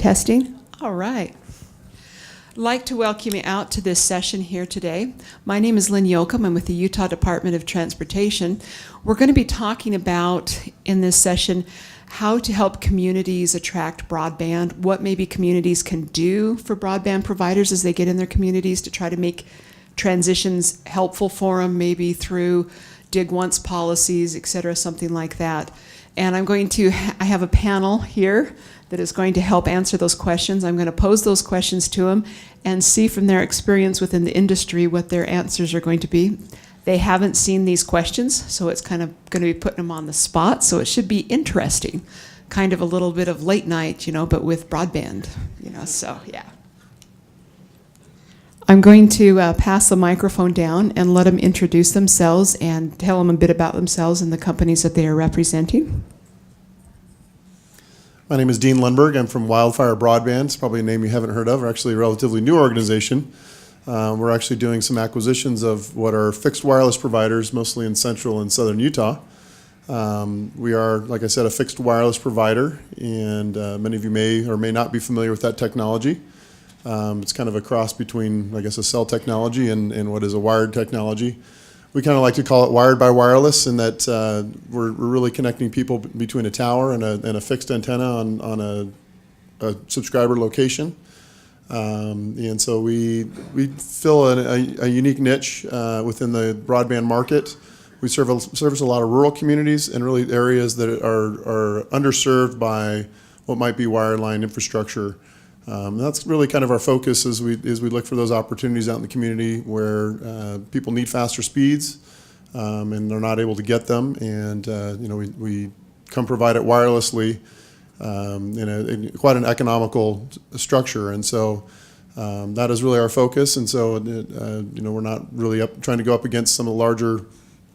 Testing. All right. I'd like to welcome you out to this session here today. My name is Lynne Yocom. I'm with the Utah Department of Transportation. We're going to be talking about, in this session, how to help communities attract broadband, what maybe communities can do for broadband providers as they get in their communities to try to make transitions helpful for them, maybe through dig once policies, et cetera, something like that. And I have a panel here that is going to help answer those questions. I'm going to pose those questions to them and see from their experience within the industry what their answers are going to be. They haven't seen these questions, so it's kind of going to be putting them on the spot, so it should be interesting. Kind of a little bit of late night, but with broadband, so yeah. I'm going to pass the microphone down and let them introduce themselves and tell them a bit about themselves and the companies that they are representing. My name is Dean Lundberg. I'm from Wildfire Broadband. It's probably a name you haven't heard of. We're actually a relatively new organization. We're actually doing some acquisitions of what are fixed wireless providers, mostly in central and southern Utah. We are, like I said, a fixed wireless provider, and many of you may or may not be familiar with that technology. It's kind of a cross between, I guess, a cell technology and what is a wired technology. We kind of like to call it wired by wireless, in that we're really connecting people between a tower and a fixed antenna on a subscriber location. And so we fill a unique niche within the broadband market. We service a lot of rural communities and really areas that are underserved by what might be wireline infrastructure. That's really kind of our focus as we look for those opportunities out in the community where people need faster speeds and they're not able to get them. And we come provide it wirelessly in quite an economical structure. And so that is really our focus. And so we're not really trying to go up against some of the larger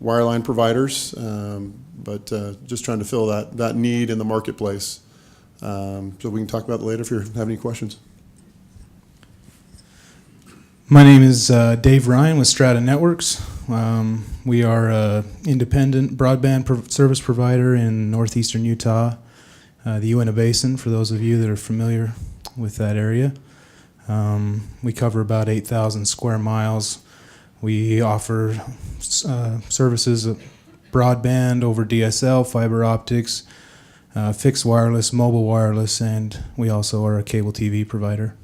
wireline providers, but just trying to fill that need in the marketplace. So we can talk about it later if you have any questions. My name is Dave Ryan with Strata Networks. We are an independent broadband service provider in northeastern Utah, the Uinta Basin, for those of you that are familiar with that area. We cover about 8,000 square miles. We offer services of broadband over DSL, fiber optics, fixed wireless, mobile wireless, and we also are a cable TV provider.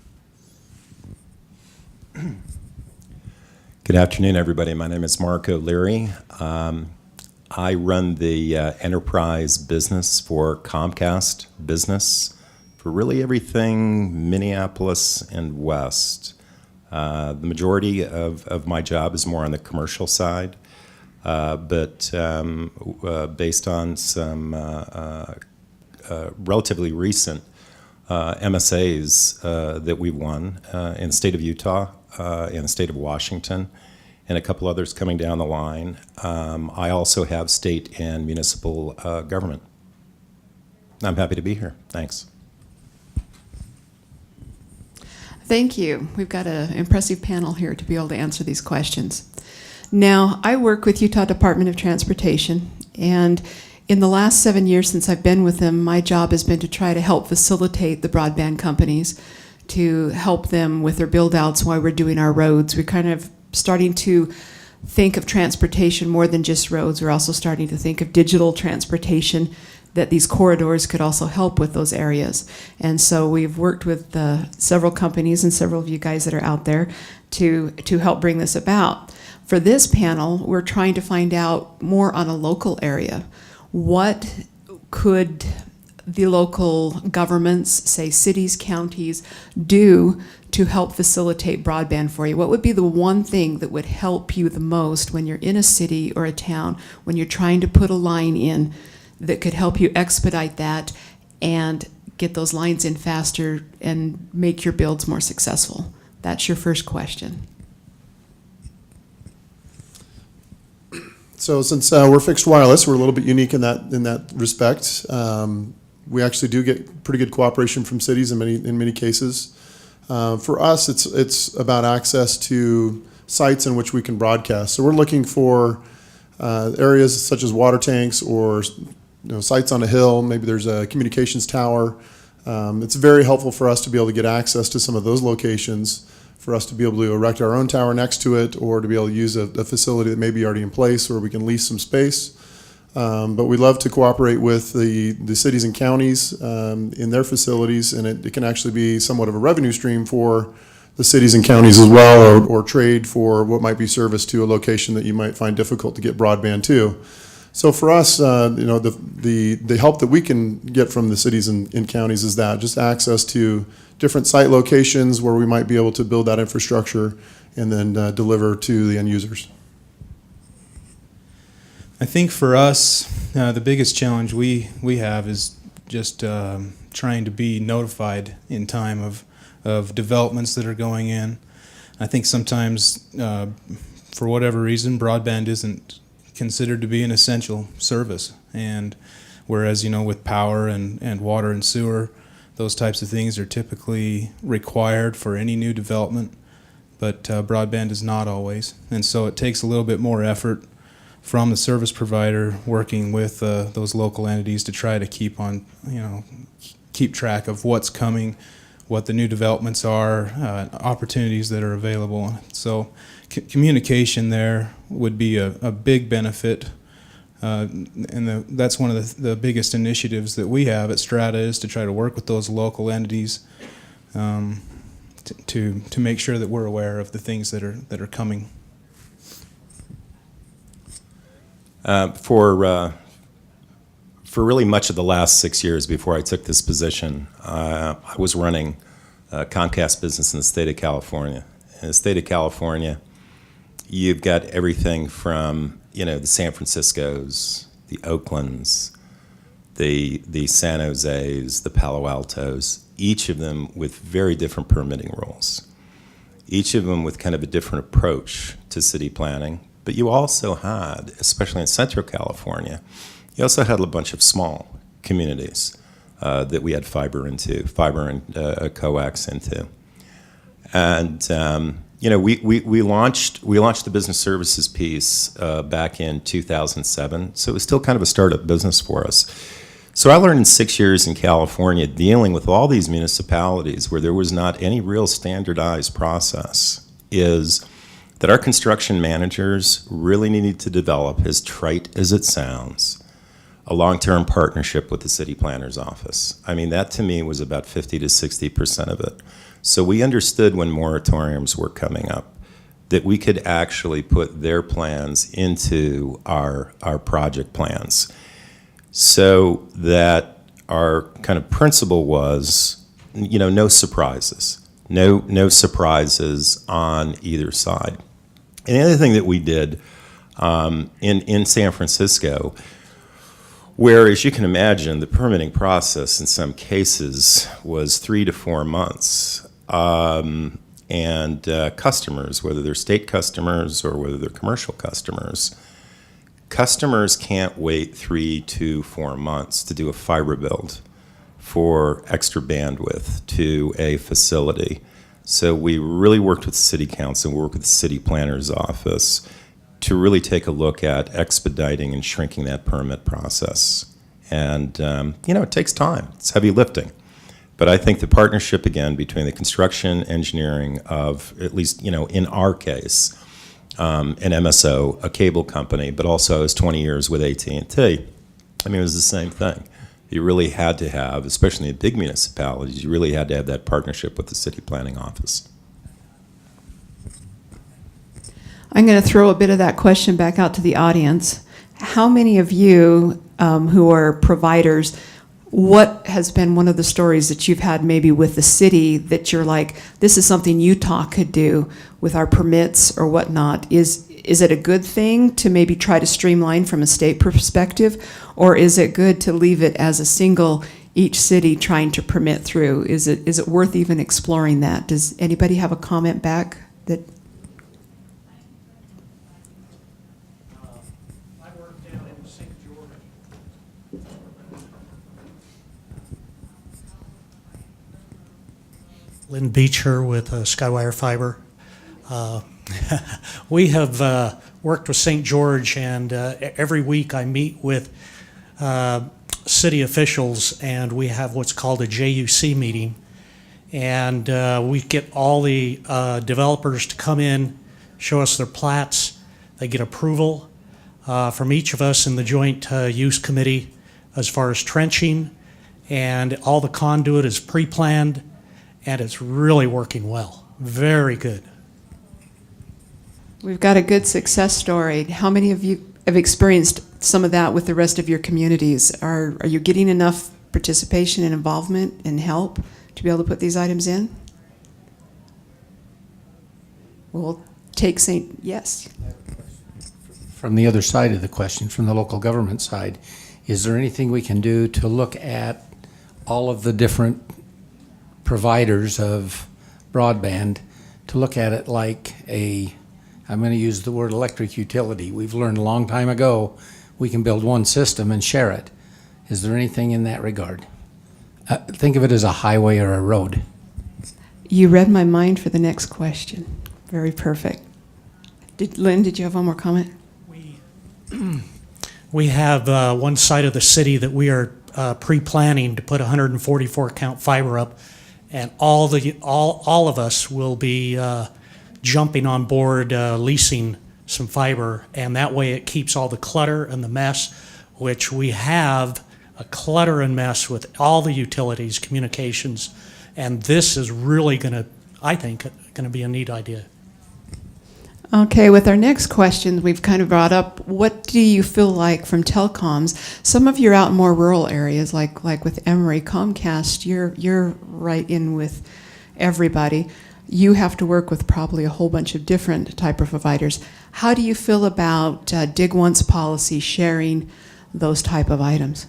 Good afternoon, everybody. My name is Mark O'Leary. I run the enterprise business for Comcast Business for really everything Minneapolis and west. The majority of my job is more on the commercial side, but based on some relatively recent MSAs that we won in the state of Utah, in the state of Washington, and a couple others coming down the line. I also have state and municipal government. I'm happy to be here. Thanks. Thank you. We've got an impressive panel here to be able to answer these questions. Now, I work with Utah Department of Transportation, and in the last 7 years since I've been with them, my job has been to try to help facilitate the broadband companies, to help them with their build-outs while we're doing our roads. We're kind of starting to think of transportation more than just roads. We're also starting to think of digital transportation, that these corridors could also help with those areas. And so we've worked with several companies and several of you guys that are out there to help bring this about. For this panel, we're trying to find out more on a local area. What could the local governments, say cities, counties, do to help facilitate broadband for you? What would be the one thing that would help you the most when you're in a city or a town, when you're trying to put a line in, that could help you expedite that and get those lines in faster and make your builds more successful? That's your first question. So since we're fixed wireless, we're a little bit unique in that respect. We actually do get pretty good cooperation from cities in many cases. For us, it's about access to sites in which we can broadcast. So we're looking for areas such as water tanks or sites on a hill. Maybe there's a communications tower It's very helpful for us to be able to get access to some of those locations, for us to be able to erect our own tower next to it, or to be able to use a facility that may be already in place, or we can lease some space. But we love to cooperate with the cities and counties in their facilities, and it can actually be somewhat of a revenue stream for the cities and counties as well, or trade for what might be service to a location that you might find difficult to get broadband to. So for us, the help that we can get from the cities and counties is that just access to different site locations where we might be able to build that infrastructure and then deliver to the end users. I think for us, the biggest challenge we have is just trying to be notified in time of developments that are going in. I think sometimes, for whatever reason, broadband isn't considered to be an essential service. And whereas, with power and water and sewer, those types of things are typically required for any new development, but broadband is not always. And so it takes a little bit more effort from the service provider working with those local entities to try to keep track of what's coming, what the new developments are, opportunities that are available. So communication there would be a big benefit, and that's one of the biggest initiatives that we have at Strata, is to try to work with those local entities to make sure that we're aware of the things that are coming. For really much of the last 6 years before I took this position, I was running Comcast business in the state of California. In the state of California, you've got everything from the San Franciscos, the Oaklands, the San Jose's, the Palo Altos, each of them with very different permitting rules, each of them with kind of a different approach to city planning. But you also had, especially in Central California, you also had a bunch of small communities that we had fiber and coax into. And we launched the business services piece back in 2007, so it was still kind of a startup business for us. So I learned in 6 years in California, dealing with all these municipalities where there was not any real standardized process, is that our construction managers really needed to develop, as trite as it sounds, a long-term partnership with the city planner's office. I mean, that to me was about 50 to 60% of it. So we understood when moratoriums were coming up that we could actually put their plans into our project plans. So that our kind of principle was, no surprises. No surprises on either side. And the other thing that we did in San Francisco, where, as you can imagine, the permitting process in some cases was 3 to 4 months, and customers, whether they're state customers or whether they're commercial customers can't wait 3 to 4 months to do a fiber build for extra bandwidth to a facility. So we really worked with the city council, worked with the city planner's office to really take a look at expediting and shrinking that permit process. And, it takes time. It's heavy lifting. But I think the partnership, again, between the construction engineering of, at least, in our case, an MSO, a cable company, but also I was 20 years with AT&T. I mean, it was the same thing. You really had to have, especially in big municipalities, you really had to have that partnership with the city planning office. I'm going to throw a bit of that question back out to the audience. How many of you who are providers, what has been one of the stories that you've had maybe with the city that you're like, this is something Utah could do with our permits or whatnot? Is it a good thing to maybe try to streamline from a state perspective, or is it good to leave it as a single, each city trying to permit through? Is it worth even exploring that? Does anybody have a comment back that? I work down in St. George. Lynne Beecher with Skywire Fiber. We have worked with St. George, and every week I meet with city officials, and we have what's called a JUC meeting. And we get all the developers to come in, show us their plats. They get approval from each of us in the joint use committee as far as trenching, and all the conduit is pre-planned, and it's really working well. Very good. We've got a good success story. How many of you have experienced some of that with the rest of your communities? Are you getting enough participation and involvement and help to be able to put these items in? We'll take yes. From the other side of the question, from the local government side, is there anything we can do to look at all of the different providers of broadband, to look at it like I'm going to use the word electric utility. We've learned a long time ago we can build one system and share it. Is there anything in that regard? Think of it as a highway or a road. You read my mind for the next question. Very perfect. Lynne, did you have one more comment? We have one side of the city that we are pre-planning to put 144 count fiber up, and all of us will be jumping on board leasing some fiber, and that way it keeps all the clutter and the mess, which we have a clutter and mess with all the utilities, communications, and this is really going to, I think, going to be a neat idea. Okay, with our next question, we've kind of brought up, what do you feel like from telecoms? Some of you are out in more rural areas, like with Emory. Comcast, you're right in with everybody. You have to work with probably a whole bunch of different type of providers. How do you feel about dig once policy, sharing those type of items?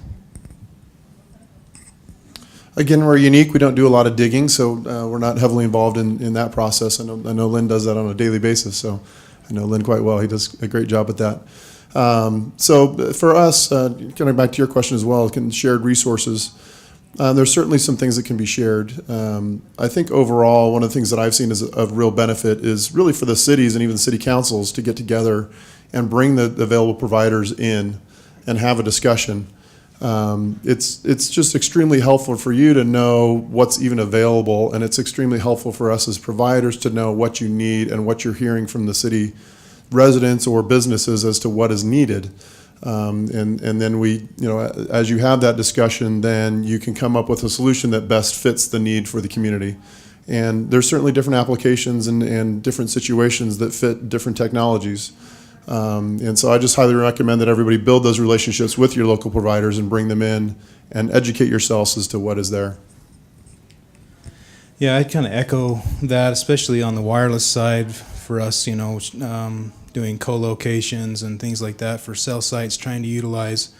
Again, we're unique. We don't do a lot of digging, so we're not heavily involved in that process. I know Lynne does that on a daily basis, so I know Lynne quite well. He does a great job at that. So for us, coming back to your question as well, shared resources, there's certainly some things that can be shared. I think overall, one of the things that I've seen as of real benefit is really for the cities and even the city councils to get together and bring the available providers in and have a discussion. It's just extremely helpful for you to know what's even available, and it's extremely helpful for us as providers to know what you need and what you're hearing from the city residents or businesses as to what is needed. And then we, as you have that discussion, then you can come up with a solution that best fits the need for the community. And there's certainly different applications and different situations that fit different technologies. And so I just highly recommend that everybody build those relationships with your local providers and bring them in and educate yourselves as to what is there. Yeah, I'd kind of echo that, especially on the wireless side for us, doing co-locations and things like that for cell sites, trying to utilize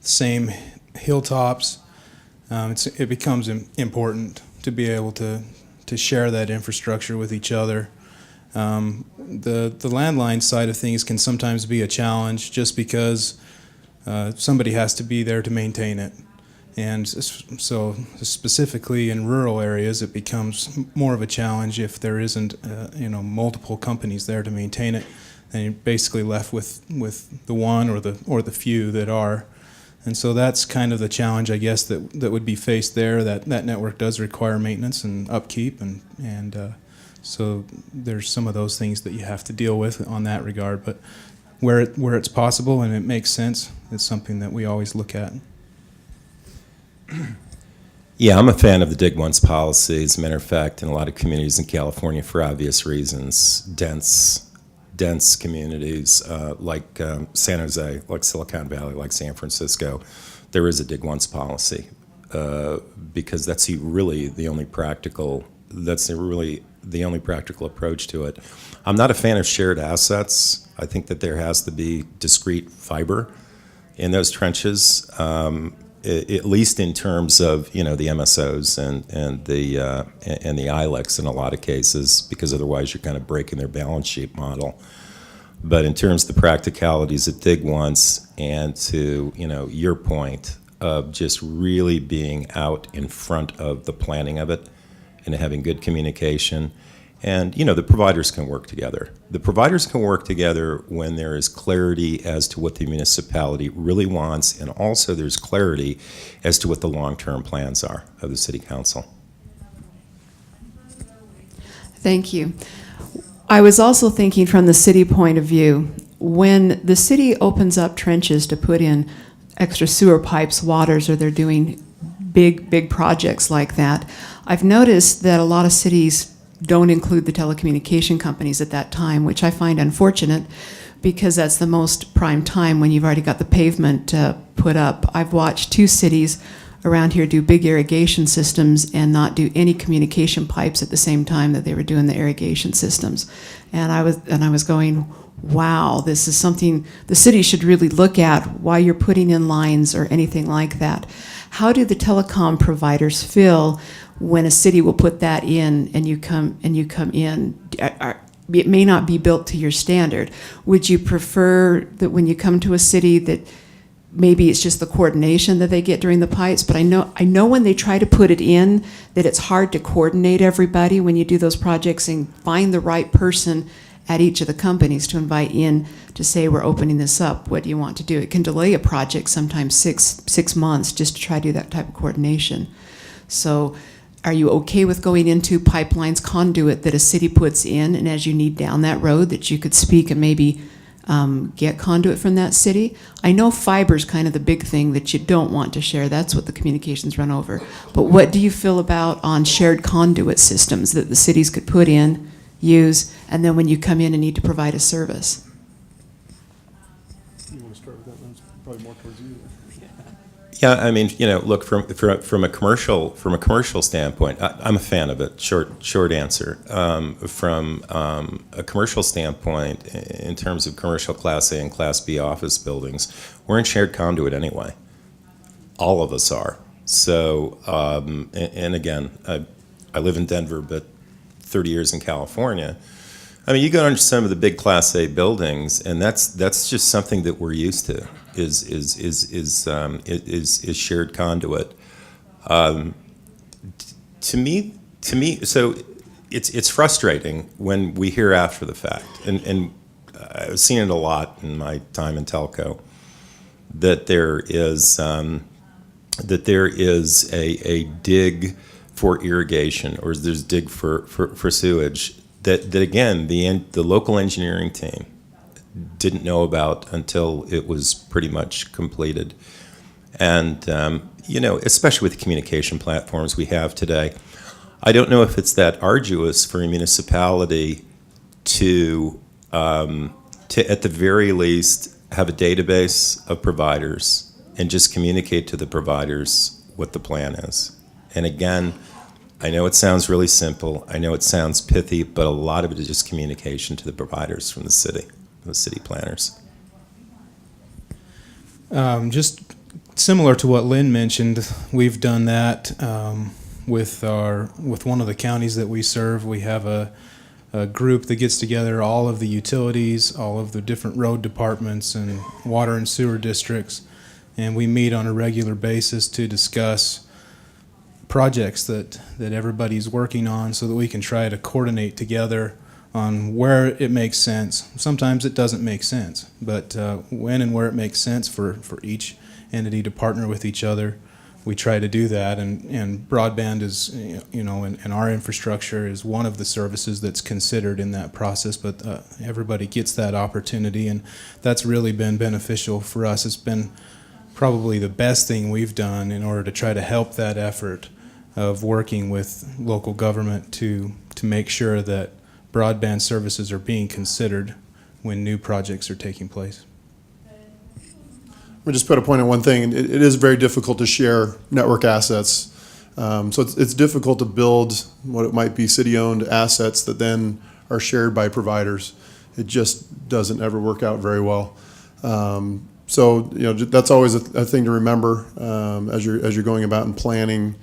the same hilltops. It becomes important to be able to share that infrastructure with each other. The landline side of things can sometimes be a challenge just because somebody has to be there to maintain it. And so specifically in rural areas, it becomes more of a challenge if there isn't multiple companies there to maintain it. And you're basically left with the one or the few that are. And so that's kind of the challenge, I guess, that would be faced there. That network does require maintenance and upkeep, and so there's some of those things that you have to deal with on that regard. But where it's possible and it makes sense, it's something that we always look at. Yeah, I'm a fan of the dig once policy. As a matter of fact, in a lot of communities in California, for obvious reasons, dense communities like San Jose, like Silicon Valley, like San Francisco, there is a dig once policy because that's really the only practical. That's really the only practical approach to it. I'm not a fan of shared assets. I think that there has to be discrete fiber in those trenches, at least in terms of the MSOs and the ILECs in a lot of cases, because otherwise you're kind of breaking their balance sheet model. But in terms of the practicalities of dig once, and to your point of just really being out in front of the planning of it and having good communication, And, you know, the providers can work together. The providers can work together when there is clarity as to what the municipality really wants, and also there's clarity as to what the long-term plans are of the city council. Thank you. I was also thinking from the city point of view, when the city opens up trenches to put in extra sewer pipes, waters, or they're doing big projects like that, I've noticed that a lot of cities don't include the telecommunication companies at that time, which I find unfortunate because that's the most prime time when you've already got the pavement put up. I've watched 2 cities around here do big irrigation systems and not do any communication pipes at the same time that they were doing the irrigation systems. And I was going, wow, this is something the city should really look at while you're putting in lines or anything like that. How do the telecom providers feel when a city will put that in and you come in? It may not be built to your standard. Would you prefer that when you come to a city that maybe it's just the coordination that they get during the pipes? But I know when they try to put it in that it's hard to coordinate everybody when you do those projects and find the right person at each of the companies to invite in to say, we're opening this up, what do you want to do? It can delay a project sometimes six months just to try to do that type of coordination. So are you okay with going into pipelines conduit that a city puts in, and as you need down that road that you could speak and maybe get conduit from that city? I know fiber's kind of the big thing that you don't want to share. That's what the communications run over. But what do you feel about on shared conduit systems that the cities could put in, use, and then when you come in and need to provide a service? You want to start with that? That's probably more towards you. Yeah, I mean, you know, look, from a commercial standpoint, I'm a fan of it. Short answer. From a commercial standpoint, in terms of commercial Class A and Class B office buildings, we're in shared conduit anyway. All of us are. So, and again, I live in Denver, but 30 years in California. I mean, you go into some of the big Class A buildings, and that's just something that we're used to. Is shared conduit. To me, so it's frustrating when we hear after the fact, and I've seen it a lot in my time in telco, that there is a dig for irrigation, or there's dig for sewage. That again, the local engineering team didn't know about until it was pretty much completed. And, you know, especially with the communication platforms we have today, I don't know if it's that arduous for a municipality to at the very least, have a database of providers and just communicate to the providers what the plan is. And again, I know it sounds really simple, I know it sounds pithy, but a lot of it is just communication to the providers from the city planners. Just similar to what Lynne mentioned, we've done that with one of the counties that we serve. We have a group that gets together all of the utilities, all of the different road departments and water and sewer districts, and we meet on a regular basis to discuss projects that everybody's working on so that we can try to coordinate together on where it makes sense. Sometimes it doesn't make sense, but when and where it makes sense for each entity to partner with each other, we try to do that. And broadband is, you know, and our infrastructure is one of the services that's considered in that process, but everybody gets that opportunity, and that's really been beneficial for us. It's been probably the best thing we've done in order to try to help that effort of working with local government to make sure that broadband services are being considered when new projects are taking place. We'll just put a point on one thing. It is very difficult to share network assets. So it's difficult to build what it might be city-owned assets that then are shared by providers. It just doesn't ever work out very well. So you know, that's always a thing to remember as you're going about and planning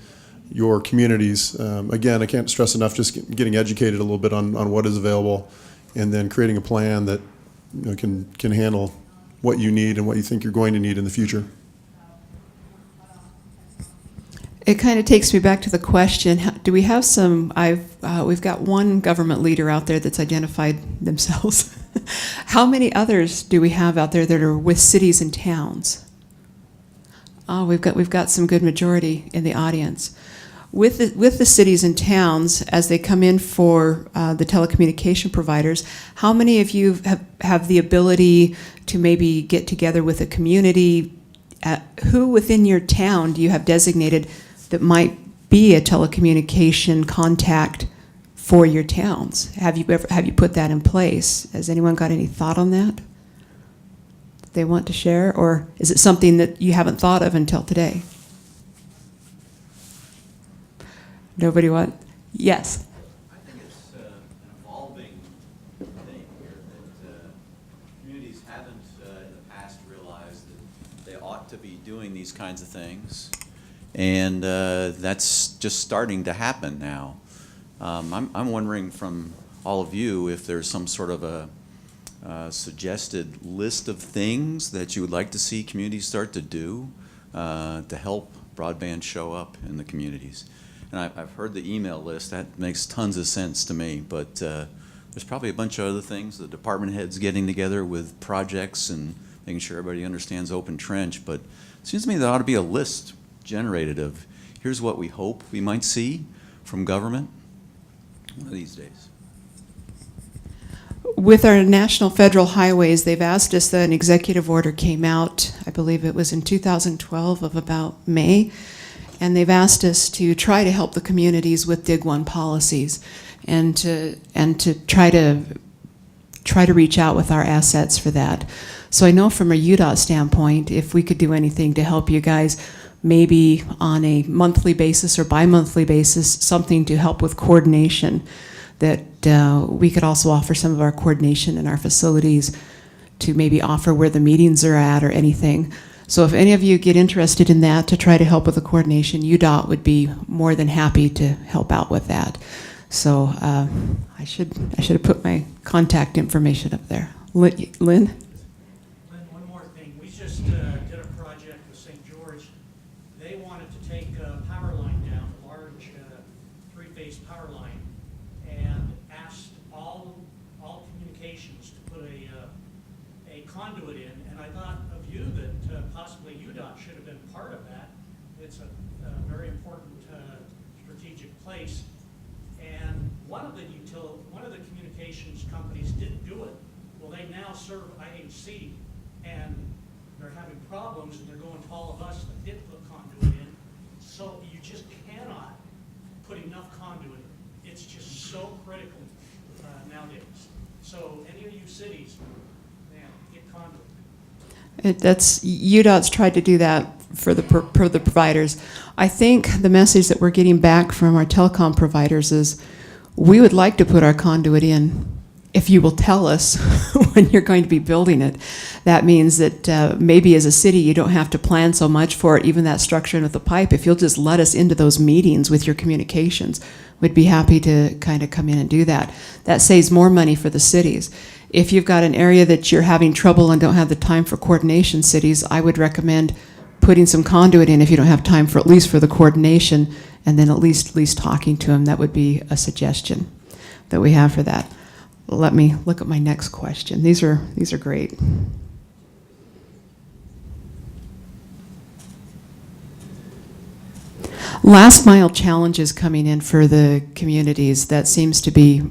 your communities. Again, I can't stress enough just getting educated a little bit on what is available, and then creating a plan that, you know, can handle what you need and what you think you're going to need in the future. It kind of takes me back to the question, do we have some, we've got one government leader out there that's identified themselves. How many others do we have out there that are with cities and towns? Oh, we've got some good majority in the audience. With the cities and towns, as they come in for the telecommunication providers, how many of you have the ability to maybe get together with a community? Who within your town do you have designated that might be a telecommunication contact for your towns? Have you put that in place? Has anyone got any thought on that they want to share, or is it something that you haven't thought of until today? Nobody want? Yes. I think it's an evolving thing here that communities haven't in the past realized that they ought to be doing these kinds of things, and that's just starting to happen now. I'm wondering from all of you if there's some sort of a suggested list of things that you would like to see communities start to do to help broadband show up in the communities. And I've heard the email list. That makes tons of sense to me. But there's probably a bunch of other things. The department heads getting together with projects and making sure everybody understands Open Trench. But it seems to me there ought to be a list generated of here's what we hope we might see from government one of these days. With our national federal highways, they've asked us, that an executive order came out, I believe it was in 2012 of about May, and they've asked us to try to help the communities with Dig One policies and to try to reach out with our assets for that. So I know from a UDOT standpoint, if we could do anything to help you guys, maybe on a monthly basis or bi-monthly basis, something to help with coordination, that we could also offer some of our coordination in our facilities to maybe offer where the meetings are at or anything. So if any of you get interested in that to try to help with the coordination, UDOT would be more than happy to help out with that. So I should have put my contact information up there. Lynn? Lynn, one more thing. We just did a project with St. George. They wanted to take a power line down, a large three-phase power line, and asked all communications to put a conduit in. And I thought of you that possibly UDOT should have been part of that. It's a very important strategic place. And one of the communications companies didn't do it. Well, they now serve IHC, and they're having problems, and they're going to all of us that did put conduit in. So you just cannot put enough conduit in. It's just so critical nowadays. So any of you cities, man, get conduit. UDOT's tried to do that for the providers. I think the message that we're getting back from our telecom providers is we would like to put our conduit in if you will tell us when you're going to be building it. That means that maybe as a city you don't have to plan so much for it, even that structure with the pipe. If you'll just let us into those meetings with your communications, we'd be happy to kind of come in and do that. That saves more money for the cities. If you've got an area that you're having trouble and don't have the time for coordination, cities, I would recommend putting some conduit in if you don't have time for at least for the coordination, and then at least talking to them. That would be a suggestion that we have for that. Let me look at my next question. These are great. Last mile challenges coming in for the communities. That seems to be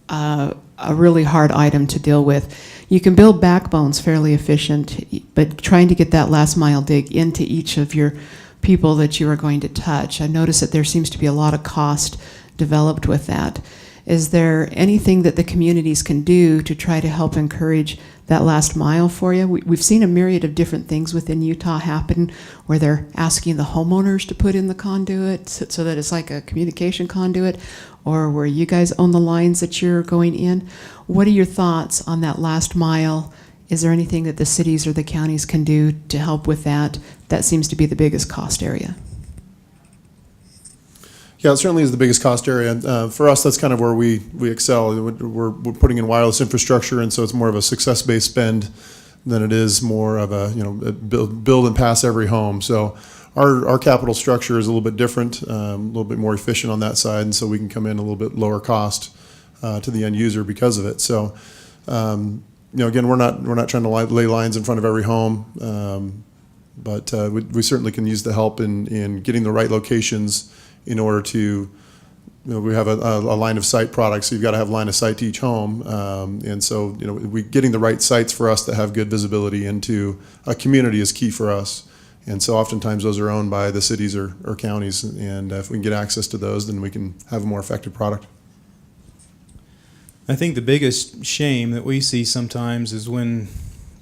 a really hard item to deal with. You can build backbones fairly efficient, but trying to get that last mile dig into each of your people that you are going to touch. I noticed that there seems to be a lot of cost developed with that. Is there anything that the communities can do to try to help encourage that last mile for you? We've seen a myriad of different things within Utah happen where they're asking the homeowners to put in the conduit so that it's like a communication conduit, or where you guys own the lines that you're going in. What are your thoughts on that last mile? Is there anything that the cities or the counties can do to help with that? That seems to be the biggest cost area. Yeah, it certainly is the biggest cost area. For us, that's kind of where we excel. We're putting in wireless infrastructure, and so it's more of a success-based spend than it is more of a build and pass every home. So our capital structure is a little bit different, a little bit more efficient on that side, and so we can come in a little bit lower cost to the end user because of it. So, again, we're not trying to lay lines in front of every home, but we certainly can use the help in getting the right locations in order to. We have a line of sight product, so you've got to have line of sight to each home, and so getting the right sites for us that have good visibility into a community is key for us. And so oftentimes those are owned by the cities or counties, and if we can get access to those, then we can have a more effective product. I think the biggest shame that we see sometimes is when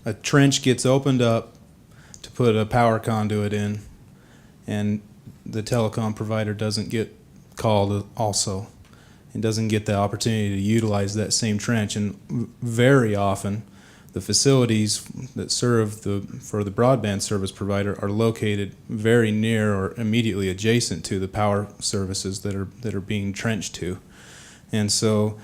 a trench gets opened up to put a power conduit in, and the telecom provider doesn't get called also, and doesn't get the opportunity to utilize that same trench. And very often the facilities that serve for the broadband service provider are located very near or immediately adjacent to the power services that are being trenched to. And so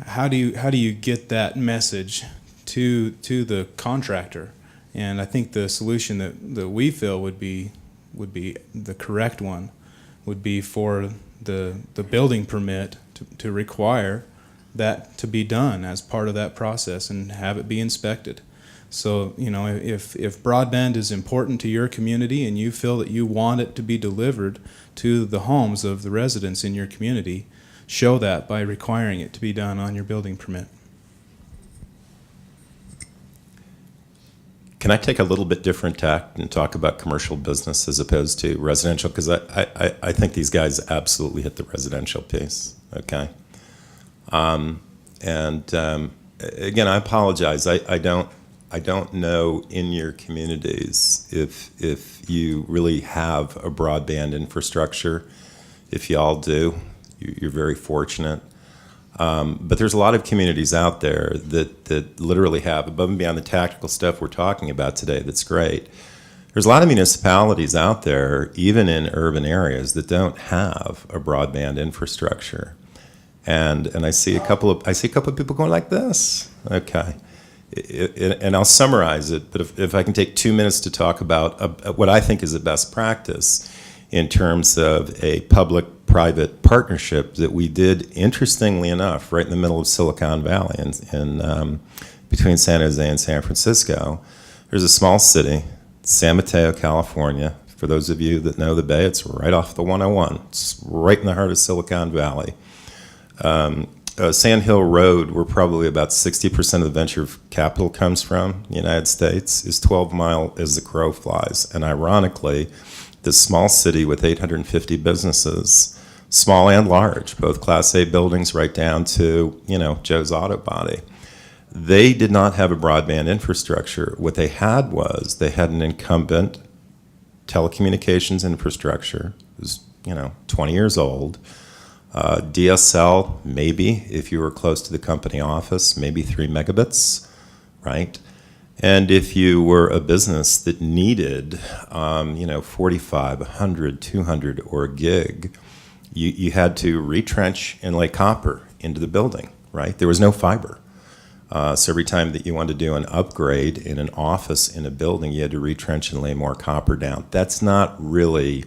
how do you get that message to the contractor? And I think the solution that we feel would be the correct one would be for the building permit to require that to be done as part of that process and have it be inspected. So, if broadband is important to your community and you feel that you want it to be delivered to the homes of the residents in your community, show that by requiring it to be done on your building permit. Can I take a little bit different tack and talk about commercial business as opposed to residential? Because I think these guys absolutely hit the residential piece, okay? Again, I apologize. I don't know in your communities if you really have a broadband infrastructure. If you all do, you're very fortunate. But there's a lot of communities out there that literally have, above and beyond the tactical stuff we're talking about today, that's great. There's a lot of municipalities out there, even in urban areas, that don't have a broadband infrastructure. And I see a couple of people going like this. Okay, and I'll summarize it. But if I can take 2 minutes to talk about what I think is the best practice in terms of a public-private partnership that we did, interestingly enough, right in the middle of Silicon Valley, in between San Jose and San Francisco. There's a small city, San Mateo, California. For those of you that know the Bay, it's right off the 101. It's right in the heart of Silicon Valley. Sand Hill Road, where probably about 60% of the venture capital comes from, the United States, is 12 miles as the crow flies. And ironically, this small city with 850 businesses, small and large, both Class A buildings right down to, Joe's Auto Body. They did not have a broadband infrastructure. What they had was they had an incumbent telecommunications infrastructure. It was, 20 years old. DSL, maybe, if you were close to the company office, maybe 3 megabits, right? And if you were a business that needed, 45, 100, 200, or a gig, you had to retrench and lay copper into the building, right? There was no fiber. So every time that you wanted to do an upgrade in an office in a building, you had to retrench and lay more copper down. That's not really,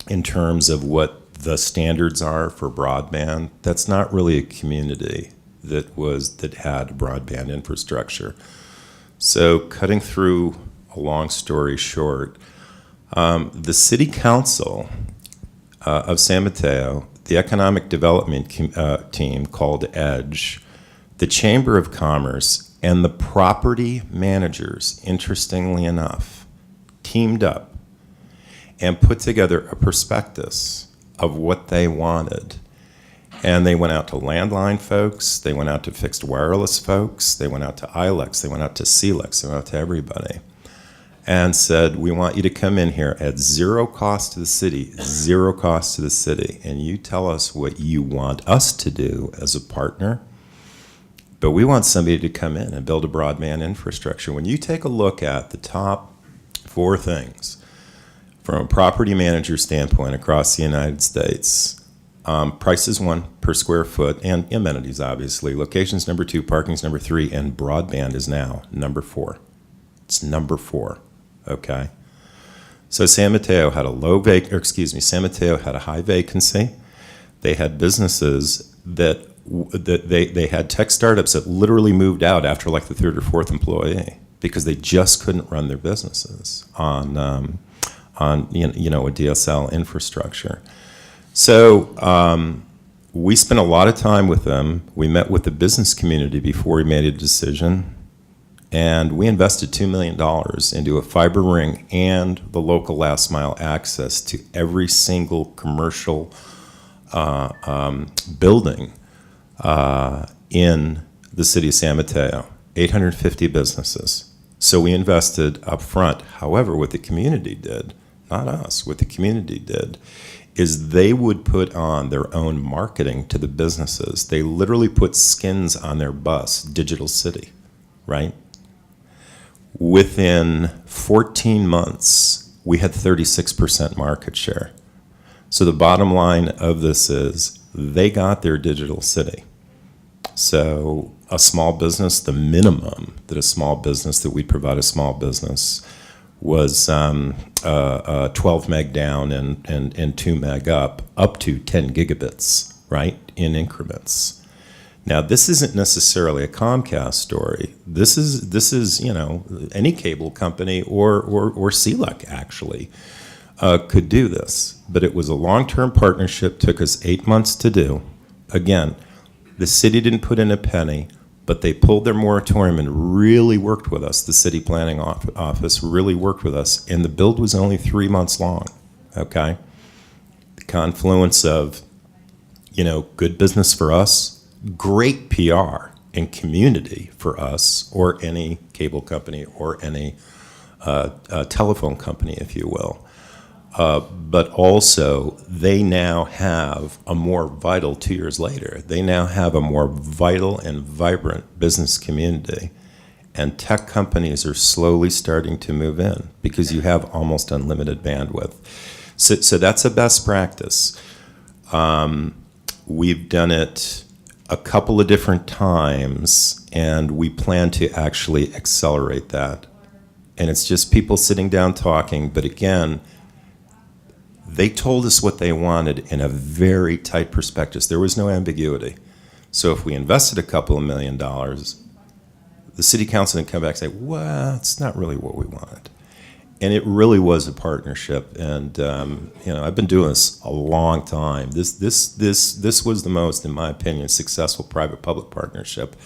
in terms of what the standards are for broadband, that's not really a community that had broadband infrastructure. So cutting through a long story short, the city council of San Mateo, the economic development team called EDGE, the Chamber of Commerce, and the property managers, interestingly enough, teamed up and put together a prospectus of what they wanted. And they went out to landline folks, they went out to fixed wireless folks, they went out to ILEX, they went out to CLEX, they went out to everybody, and said, we want you to come in here at zero cost to the city, and you tell us what you want us to do as a partner, but we want somebody to come in and build a broadband infrastructure. When you take a look at the top 4 things from a property manager standpoint across the United States, price is 1 per square foot, and amenities, obviously. Location's number 2, parking's number 3, and broadband is now number 4. It's number 4, okay? So San Mateo had San Mateo had a high vacancy. They had businesses that they had tech startups that literally moved out after like the third or fourth employee because they just couldn't run their businesses on a DSL infrastructure. So we spent a lot of time with them. We met with the business community before we made a decision, and we invested $2 million into a fiber ring and the local last mile access to every single commercial building in the city of San Mateo, 850 businesses. So we invested up front. However, what the community did, not us, what the community did, is they would put on their own marketing to the businesses. They literally put skins on their bus, Digital City, right? Within 14 months, we had 36% market share. So the bottom line of this is they got their Digital City. So a small business, the minimum that we'd provide a small business was 12 meg down and 2 meg up to 10 gigabits, right, in increments. Now, this isn't necessarily a Comcast story. This is any cable company or CLEC actually could do this. But it was a long-term partnership, took us 8 months to do. Again, the city didn't put in a penny, but they pulled their moratorium and really worked with us. The city planning office really worked with us, and the build was only 3 months long, okay? The confluence of, good business for us, great PR and community for us, or any cable company, or any telephone company, if you will. But also, they now have a more vital, 2 years later, they now have a more vital and vibrant business community. And tech companies are slowly starting to move in because you have almost unlimited bandwidth. So that's a best practice. We've done it a couple of different times, and we plan to actually accelerate that. And it's just people sitting down talking, but again, they told us what they wanted in a very tight prospectus. There was no ambiguity. So if we invested a couple of $1 million, the city council didn't come back and say, well, it's not really what we wanted. And it really was a partnership. And I've been doing this a long time. This was the most, in my opinion, successful private-public partnership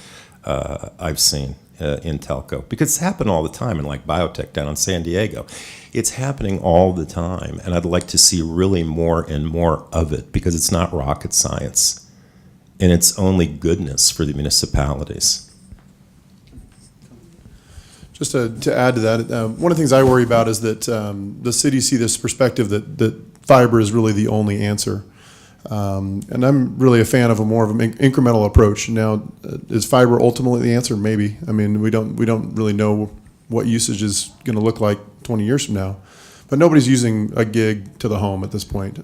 I've seen in telco, because it's happened all the time in like biotech down in San Diego. It's happening all the time, and I'd like to see really more and more of it, because it's not rocket science, and it's only goodness for the municipalities. Just to add to that, one of the things I worry about is that the city see this perspective that fiber is really the only answer. And I'm really a fan of more of an incremental approach. Now, is fiber ultimately the answer? Maybe. I mean, we don't really know what usage is going to look like 20 years from now. But nobody's using a gig to the home at this point.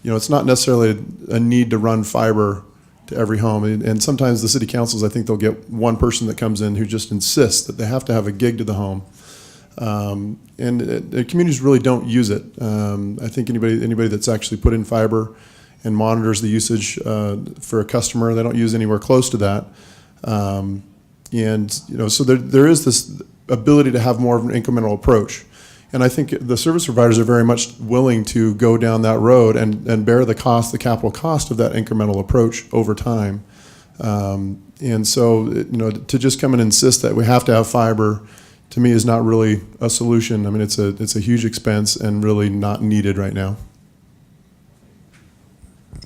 It's not necessarily a need to run fiber to every home. And sometimes the city councils, I think they'll get one person that comes in who just insists that they have to have a gig to the home. The communities really don't use it. I think anybody that's actually put in fiber and monitors the usage for a customer, they don't use anywhere close to that. So there is this ability to have more of an incremental approach. And I think the service providers are very much willing to go down that road and bear the capital cost of that incremental approach over time. To just come and insist that we have to have fiber, to me, is not really a solution. I mean, it's a huge expense and really not needed right now. Can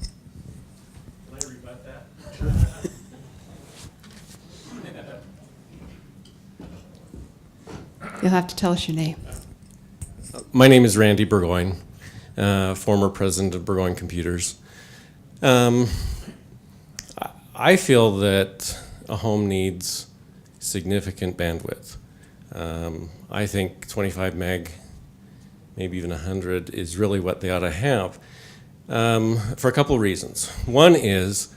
I rebut that? You'll have to tell us your name. My name is Randy Burgoyne, former president of Burgoyne Computers. I feel that a home needs significant bandwidth. I think 25 meg, maybe even 100, is really what they ought to have for a couple of reasons. One is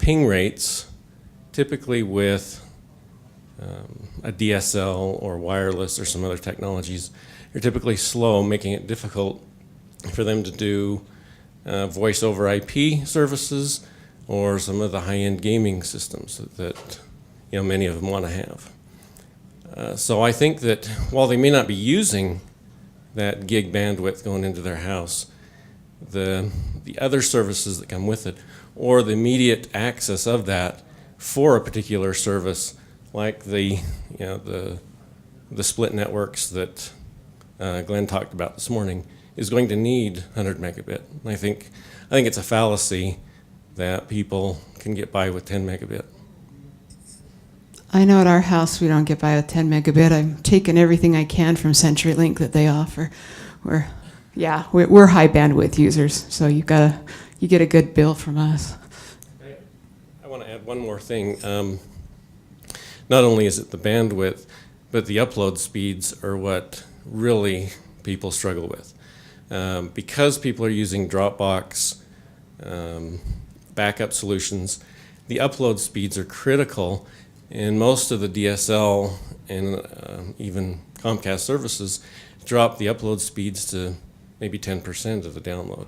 ping rates, typically with a DSL or wireless or some other technologies, are typically slow, making it difficult for them to do voice over IP services or some of the high-end gaming systems that many of them want to have. So I think that while they may not be using that gig bandwidth going into their house, the other services that come with it, or the immediate access of that for a particular service, like the split networks that Glenn talked about this morning, is going to need 100 megabit. And I think it's a fallacy that people can get by with 10 megabit. I know at our house we don't get by with 10 megabit. I'm taking everything I can from CenturyLink that they offer. We're high bandwidth users, so you get a good bill from us. I want to add one more thing. Not only is it the bandwidth, but the upload speeds are what really people struggle with. Because people are using Dropbox backup solutions, the upload speeds are critical, and most of the DSL and even Comcast services drop the upload speeds to maybe 10% of the download.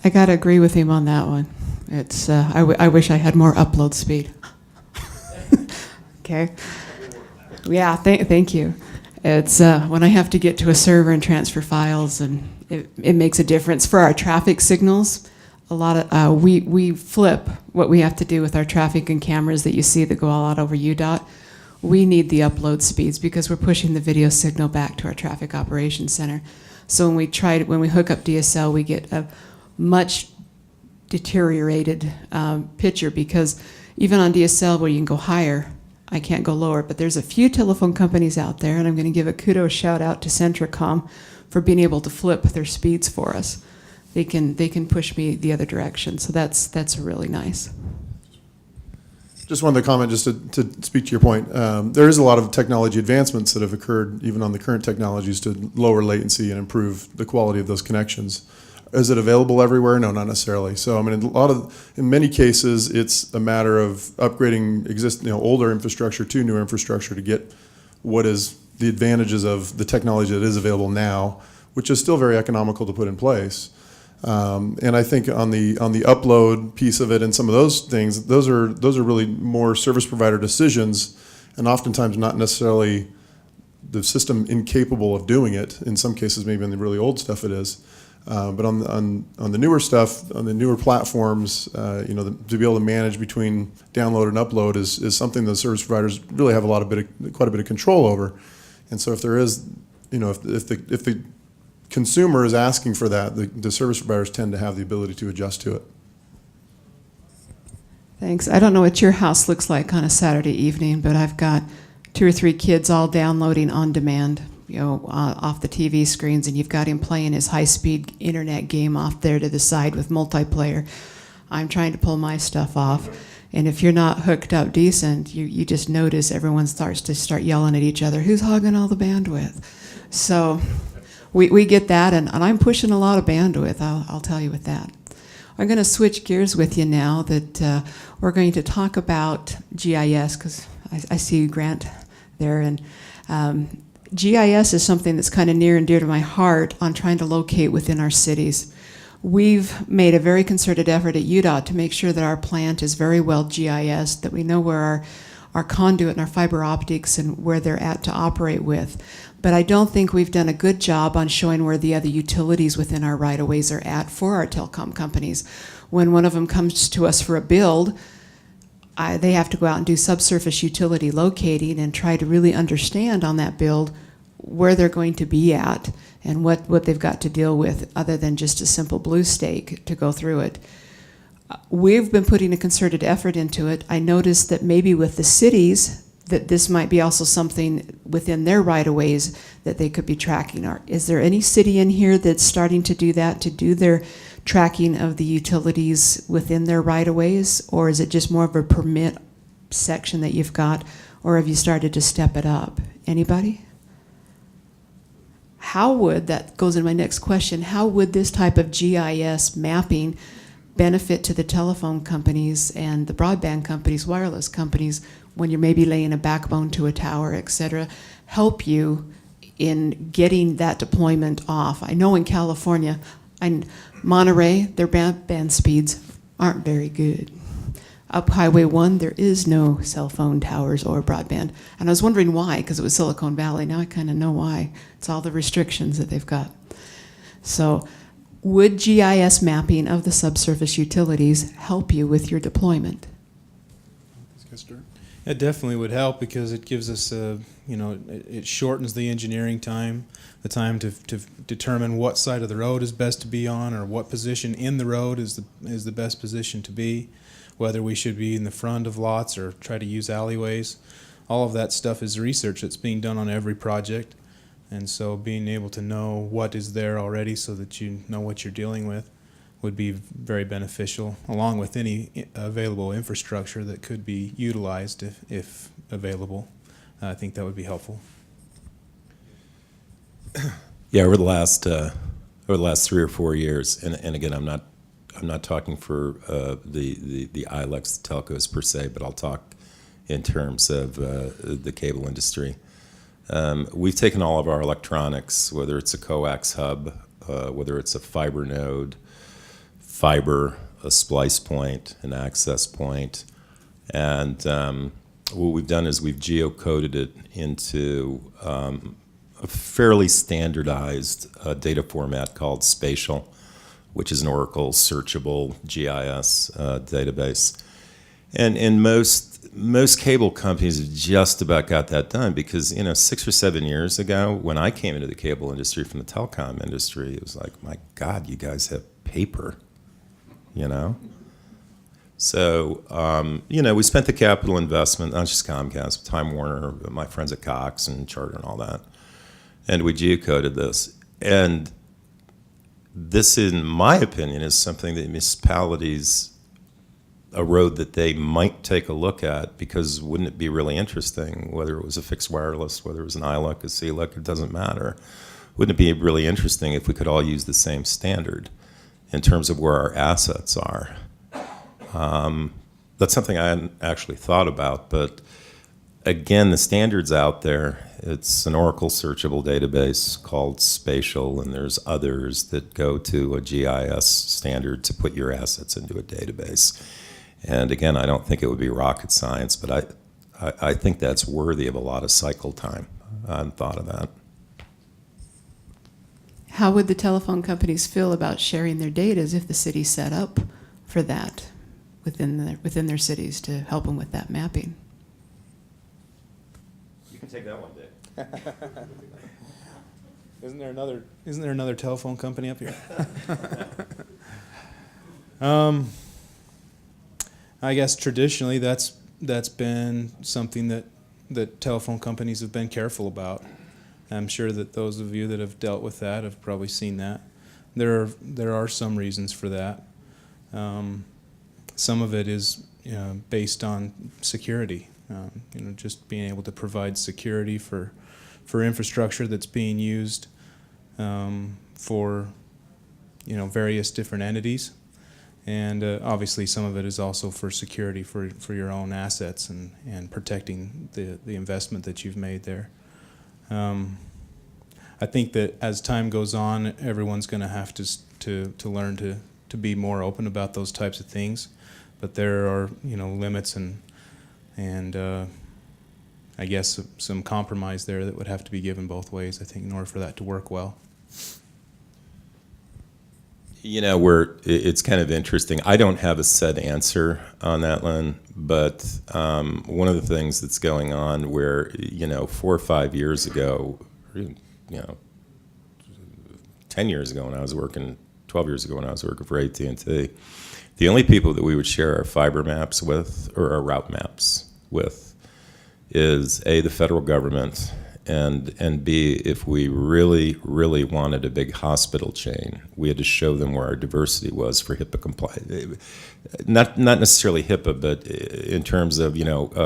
I gotta agree with him on that one. It's I wish I had more upload speed. Okay. Yeah. Thank you. It's when I have to get to a server and transfer files, and it makes a difference for our traffic signals. A lot of we flip what we have to do with our traffic and cameras that you see that go all out over UDOT. We need the upload speeds because we're pushing the video signal back to our traffic operations center. So when we hook up DSL, we get a much deteriorated picture, because even on DSL where you can go higher, I can't go lower. But there's a few telephone companies out there, and I'm going to give a kudos shout out to CenturyLink for being able to flip their speeds for us. They can push me the other direction, so that's really nice. Just wanted to comment, just to speak to your point. There is a lot of technology advancements that have occurred, even on the current technologies, to lower latency and improve the quality of those connections. Is it available everywhere? No, not necessarily. So, I mean, in many cases, it's a matter of upgrading older infrastructure to new infrastructure to get what is the advantages of the technology that is available now, which is still very economical to put in place. And I think on the upload piece of it and some of those things, those are really more service provider decisions, and oftentimes not necessarily the system incapable of doing it. In some cases, maybe on the really old stuff it is. But on the newer stuff, on the newer platforms, to be able to manage between download and upload is something that service providers really have quite a bit of control over. And so if there is, if the consumer is asking for that, the service providers tend to have the ability to adjust to it. Thanks. I don't know what your house looks like on a Saturday evening, but I've got 2 or 3 kids all downloading on demand, off the TV screens, and you've got him playing his high-speed internet game off there to the side with multiplayer. I'm trying to pull my stuff off, and if you're not hooked up decent, you just notice everyone starts to yelling at each other, who's hogging all the bandwidth? So we get that, and I'm pushing a lot of bandwidth, I'll tell you with that. I'm going to switch gears with you now that we're going to talk about GIS, because I see Grant there, and GIS is something that's kind of near and dear to my heart on trying to locate within our cities. We've made a very concerted effort at UDOT to make sure that our plant is very well GIS, that we know where our conduit and our fiber optics and where they're at to operate with. But I don't think we've done a good job on showing where the other utilities within our right-of-ways are at for our telecom companies. When one of them comes to us for a build, they have to go out and do subsurface utility locating and try to really understand on that build where they're going to be at and what they've got to deal with, other than just a simple blue stake to go through it. We've been putting a concerted effort into it. I noticed that maybe with the cities, that this might be also something within their right-of-ways that they could be tracking. Is there any city in here that's starting to do that, to do their tracking of the utilities within their right-of-ways, or is it just more of a permit section that you've got, or have you started to step it up? Anybody? That goes into my next question, how would this type of GIS mapping benefit to the telephone companies and the broadband companies, wireless companies, when you're maybe laying a backbone to a tower, et cetera, help you in getting that deployment off? I know in California, Monterey, their band speeds aren't very good. Up Highway 1, there is no cell phone towers or broadband. And I was wondering why, because it was Silicon Valley. Now I kind of know why. It's all the restrictions that they've got. So would GIS mapping of the subsurface utilities help you with your deployment? It definitely would help because it gives us it shortens the engineering time, the time to determine what side of the road is best to be on, or what position in the road is the best position to be, whether we should be in the front of lots or try to use alleyways. All of that stuff is research that's being done on every project, and so being able to know what is there already so that you know what you're dealing with would be very beneficial, along with any available infrastructure that could be utilized if available. I think that would be helpful. Yeah, over the last 3 or 4 years, and again, I'm not talking for the ILECs, the telcos per se, but I'll talk in terms of the cable industry. We've taken all of our electronics, whether it's a coax hub, whether it's a fiber node, fiber, a splice point, an access point, and what we've done is we've geocoded it into a fairly standardized data format called spatial, which is an Oracle searchable GIS database. And most cable companies have just about got that done because 6 or 7 years ago, when I came into the cable industry from the telecom industry, it was like, my God, you guys have paper. So, we spent the capital investment, not just Comcast, but Time Warner, my friends at Cox and Charter and all that, and we geocoded this. And this, in my opinion, is something that municipalities, a road that they might take a look at, because wouldn't it be really interesting, whether it was a fixed wireless, whether it was an ILEC, a CLEC, it doesn't matter. Wouldn't it be really interesting if we could all use the same standard in terms of where our assets are? That's something I hadn't actually thought about, but again, the standard's out there. It's an Oracle searchable database called Spatial, and there's others that go to a GIS standard to put your assets into a database. And again, I don't think it would be rocket science, but I think that's worthy of a lot of cycle time. I hadn't thought of that. How would the telephone companies feel about sharing their data if the city set up for that within their cities to help them with that mapping? You can take that one, Dave. Isn't there another telephone company up here? I guess traditionally that's been something that telephone companies have been careful about. I'm sure that those of you that have dealt with that have probably seen that. There are some reasons for that. Some of it is based on security. Just being able to provide security for infrastructure that's being used for various different entities, and obviously some of it is also for security for your own assets and protecting the investment that you've made there. I think that as time goes on, everyone's going to have to learn to be more open about those types of things, but there are limits and I guess some compromise there that would have to be given both ways, I think, in order for that to work well. It's kind of interesting. I don't have a set answer on that, Lynne, but one of the things that's going on where, 4 or 5 years ago, 10 years ago when I was working, 12 years ago when I was working for AT&T, the only people that we would share our fiber maps with, or our route maps with, is A, the federal government, and B, if we really, really wanted a big hospital chain, we had to show them where our diversity was for HIPAA compliance. Not necessarily HIPAA, but in terms of,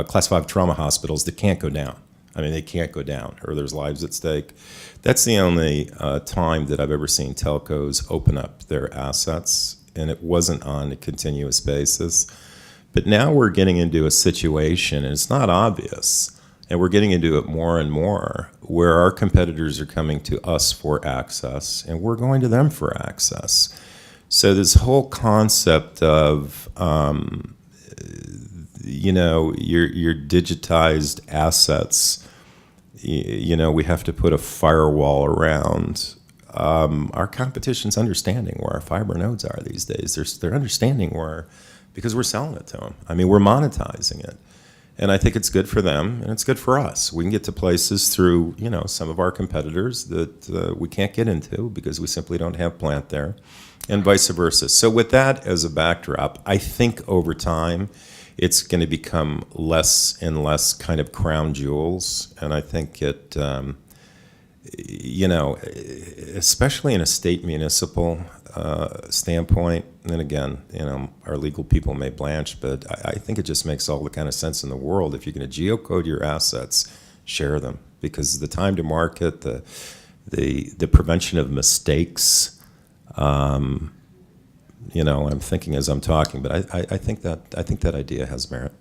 class 5 trauma hospitals that can't go down. I mean, they can't go down, or there's lives at stake. That's the only time that I've ever seen telcos open up their assets, and it wasn't on a continuous basis. But now we're getting into a situation, and it's not obvious, And we're getting into it more and more, where our competitors are coming to us for access, and we're going to them for access. So this whole concept of, your digitized assets, we have to put a firewall around. Our competition's understanding where our fiber nodes are these days. They're understanding where, because we're selling it to them. I mean, we're monetizing it. And I think it's good for them, and it's good for us. We can get to places through, some of our competitors that we can't get into because we simply don't have plant there, and vice versa. So with that as a backdrop, I think over time, it's going to become less and less kind of crown jewels. And I think it, especially in a state municipal standpoint, and again, our legal people may blanch, but I think it just makes all the kind of sense in the world. If you're going to geocode your assets, share them, because the time to market, the prevention of mistakes, I'm thinking as I'm talking, but I think that idea has merit.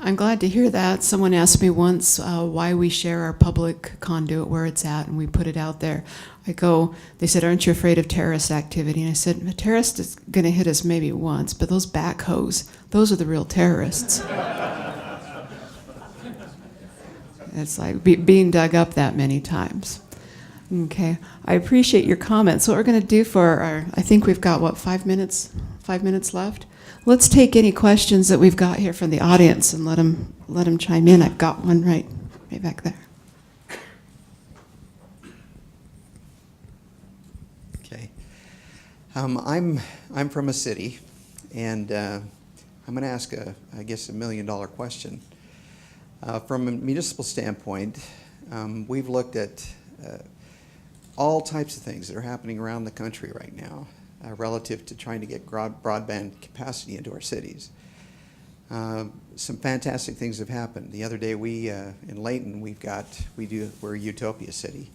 I'm glad to hear that. Someone asked me once why we share our public conduit where it's at, and we put it out there. They said, aren't you afraid of terrorist activity? And I said, a terrorist is going to hit us maybe once, but those backhoes, those are the real terrorists. It's like being dug up that many times. Okay, I appreciate your comments. What we're going to do I think we've got, 5 minutes? 5 minutes left? Let's take any questions that we've got here from the audience and let them chime in. I've got one right back there. Okay, I'm from a city, and I'm going to ask a $1 million question. From a municipal standpoint, we've looked at all types of things that are happening around the country right now. Relative to trying to get broadband capacity into our cities. Some fantastic things have happened. The other day in Layton, we're a Utopia city,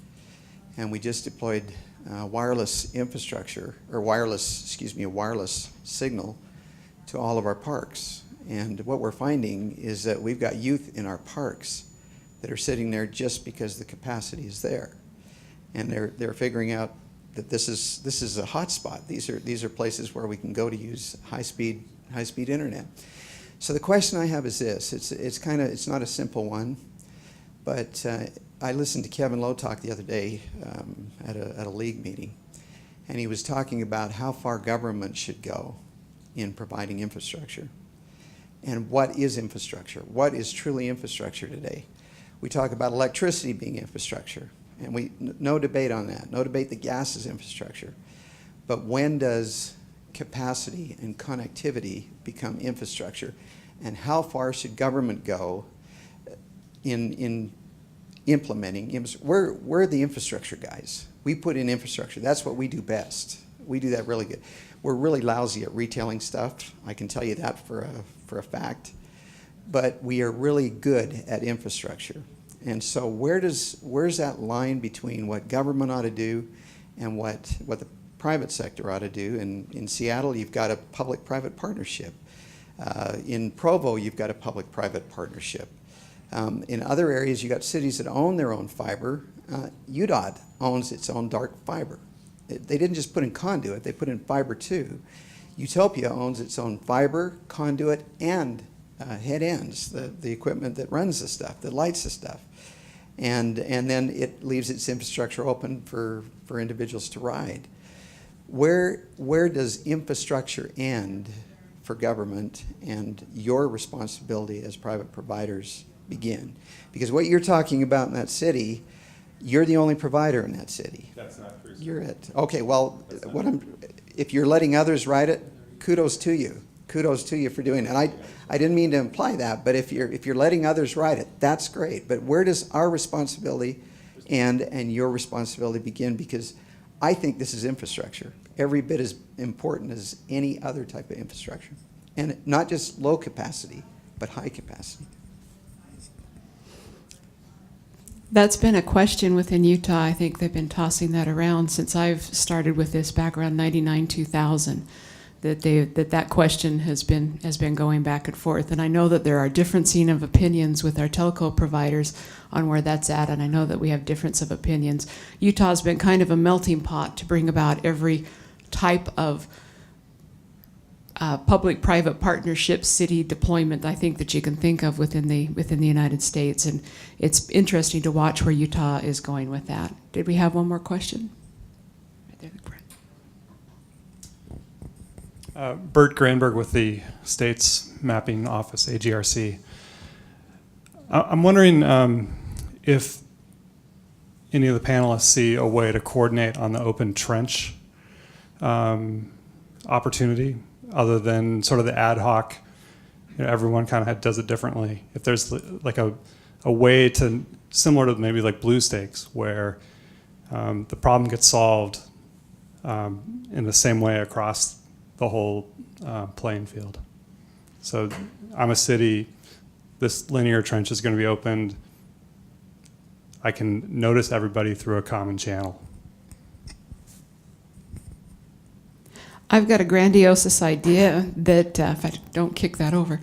and we just deployed wireless infrastructure, or a wireless signal to all of our parks. And what we're finding is that we've got youth in our parks that are sitting there just because the capacity is there. And they're figuring out that this is a hot spot. These are places where we can go to use high speed internet. So the question I have is this: it's not a simple one, but I listened to Kevin Lowe talk the other day at a league meeting, and he was talking about how far government should go in providing infrastructure. And what is infrastructure? What is truly infrastructure today? We talk about electricity being infrastructure. And no debate on that. No debate that gas is infrastructure. But when does capacity and connectivity become infrastructure? And how far should government go in implementing? We're the infrastructure guys. We put in infrastructure. That's what we do best. We do that really good. We're really lousy at retailing stuff. I can tell you that for a fact. But we are really good at infrastructure. And so where's that line between what government ought to do and what the private sector ought to do? And in Seattle, you've got a public-private partnership. In Provo, you've got a public-private partnership. In other areas, you've got cities that own their own fiber. UDOT owns its own dark fiber. They didn't just put in conduit, they put in fiber too. Utopia owns its own fiber, conduit, and head ends, the equipment that runs the stuff, that lights the stuff. And then it leaves its infrastructure open for individuals to ride. Where does infrastructure end for government and your responsibility as private providers begin? Because what you're talking about in that city, you're the only provider in that city. That's not true. You're it. Okay, well, if you're letting others ride it, kudos to you. Kudos to you for doing it. And I didn't mean to imply that, but if you're letting others ride it, that's great. But where does our responsibility and your responsibility begin? Because I think this is infrastructure, every bit as important as any other type of infrastructure. And not just low capacity, but high capacity. That's been a question within Utah. I think they've been tossing that around since I've started with this back around 99, 2000. that question has been going back and forth. And I know that there are differencing of opinions with our telco providers on where that's at, and I know that we have difference of opinions. Utah's been kind of a melting pot to bring about every type of public-private partnership, city deployment, I think, that you can think of within the United States, and it's interesting to watch where Utah is going with that. Did we have one more question? Right there, Brent. Bert Granberg with the States Mapping Office, AGRC. I'm wondering if any of the panelists see a way to coordinate on the open trench opportunity, other than sort of the ad hoc, everyone kind of does it differently. If there's like a way to, similar to maybe like blue stakes, where the problem gets solved in the same way across the whole playing field. So I'm a city, this linear trench is going to be opened. I can notice everybody through a common channel. I've got a grandiose idea that, if I don't kick that over,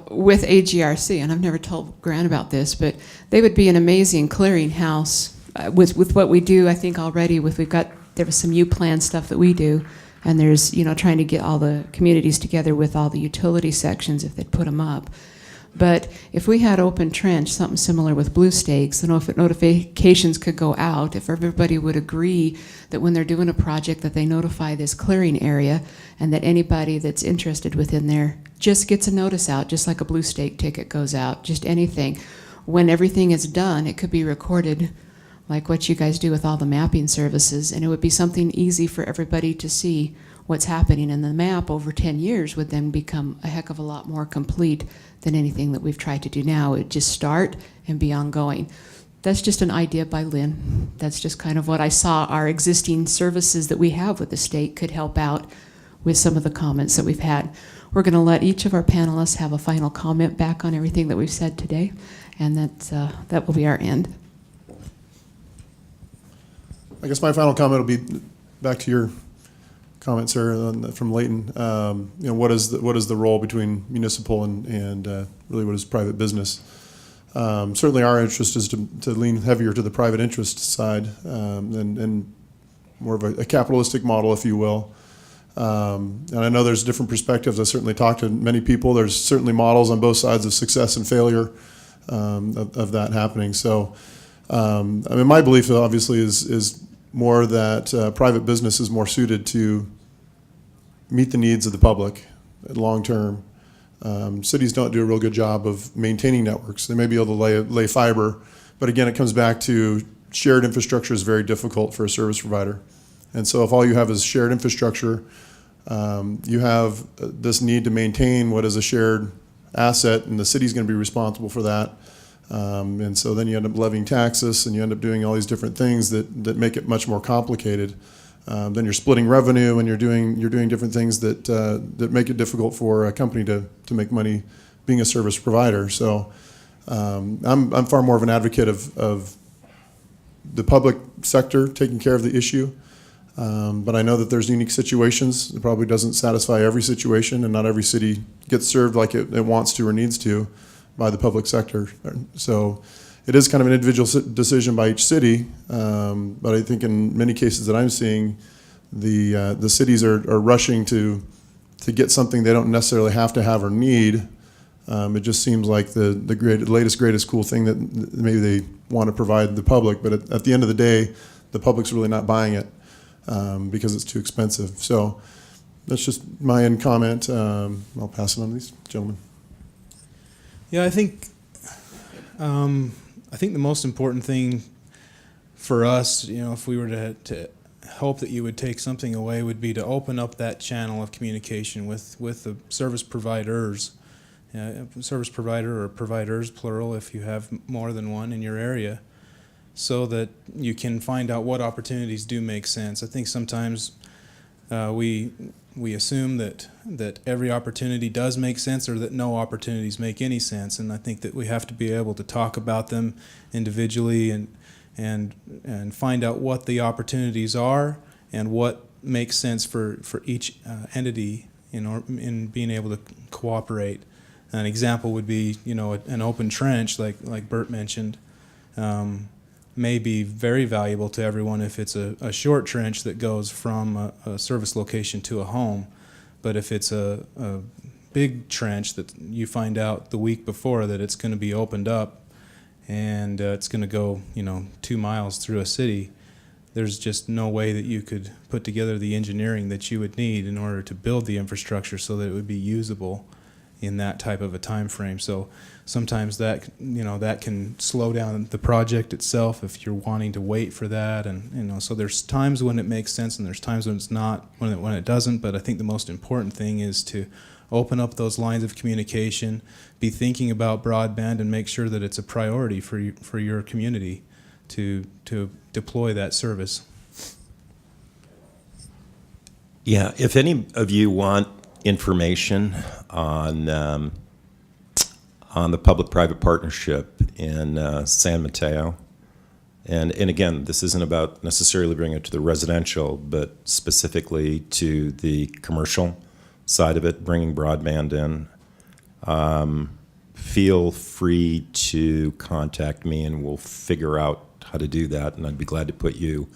with AGRC, and I've never told Grant about this, but they would be an amazing clearinghouse with what we do, I think, already. There was some U-Plan stuff that we do, and there's, trying to get all the communities together with all the utility sections if they'd put them up. But if we had open trench, something similar with blue stakes, the notifications could go out. If everybody would agree that when they're doing a project that they notify this clearing area, and that anybody that's interested within there just gets a notice out, just like a blue stake ticket goes out, just anything. When everything is done, it could be recorded like what you guys do with all the mapping services, and it would be something easy for everybody to see what's happening. And the map over 10 years would then become a heck of a lot more complete than anything that we've tried to do now. It would just start and be ongoing. That's just an idea by Lynne. That's just kind of what I saw our existing services that we have with the state could help out with some of the comments that we've had. We're going to let each of our panelists have a final comment back on everything that we've said today, and that will be our end. I guess my final comment will be back to your comment, sir, from Leighton. What is the role between municipal and really what is private business? Certainly, our interest is to lean heavier to the private interest side and more of a capitalistic model, if you will. And I know there's different perspectives. I certainly talked to many people. There's certainly models on both sides of success and failure of that happening. So, my belief obviously is more that private business is more suited to meet the needs of the public long term. Cities don't do a real good job of maintaining networks. They may be able to lay fiber, but again, it comes back to shared infrastructure is very difficult for a service provider. And so if all you have is shared infrastructure, you have this need to maintain what is a shared asset, and the city's going to be responsible for that. And so then you end up levying taxes, and you end up doing all these different things that make it much more complicated. Then you're splitting revenue, and you're doing different things that make it difficult for a company to make money being a service provider. So I'm far more of an advocate of the public sector taking care of the issue. But I know that there's unique situations. It probably doesn't satisfy every situation, and not every city gets served like it wants to or needs to by the public sector. So it is kind of an individual decision by each city, but I think in many cases that I'm seeing, the cities are rushing to get something they don't necessarily have to have or need. It just seems like the latest, greatest cool thing that maybe they want to provide the public, but at the end of the day, the public's really not buying it because it's too expensive. So that's just my end comment. I'll pass it on to these gentlemen. Yeah, I think the most important thing for us, if we were to hope that you would take something away, would be to open up that channel of communication with the service providers, service provider or providers, plural, if you have more than one in your area, so that you can find out what opportunities do make sense. I think sometimes we assume that every opportunity does make sense, or that no opportunities make any sense, and I think that we have to be able to talk about them individually and find out what the opportunities are and what makes sense for each entity in being able to cooperate. An example would be, an open trench, like Bert mentioned, may be very valuable to everyone if it's a short trench that goes from a service location to a home. But if it's a big trench that you find out the week before that it's going to be opened up and it's going to go, 2 miles through a city, there's just no way that you could put together the engineering that you would need in order to build the infrastructure so that it would be usable in that type of a time frame. So sometimes that that can slow down the project itself if you're wanting to wait for that, and so there's times when it makes sense and there's times when it's not, when it doesn't. But I think the most important thing is to open up those lines of communication, be thinking about broadband, and make sure that it's a priority for your community to deploy that service. Yeah, if any of you want information on the public-private partnership in San Mateo, and again, this isn't about necessarily bringing it to the residential, but specifically to the commercial side of it, bringing broadband in, feel free to contact me and we'll figure out how to do that, and I'd be glad to put you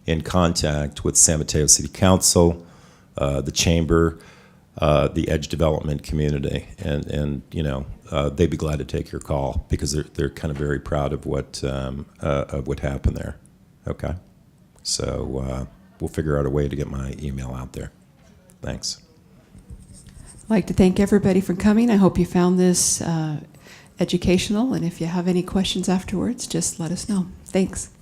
in contact with San Mateo City Council, the Chamber, the Edge Development Community, and they'd be glad to take your call because they're kind of very proud of what happened there. Okay, so we'll figure out a way to get my email out there. Thanks. I'd like to thank everybody for coming. I hope you found this educational, and if you have any questions afterwards, just let us know. Thanks.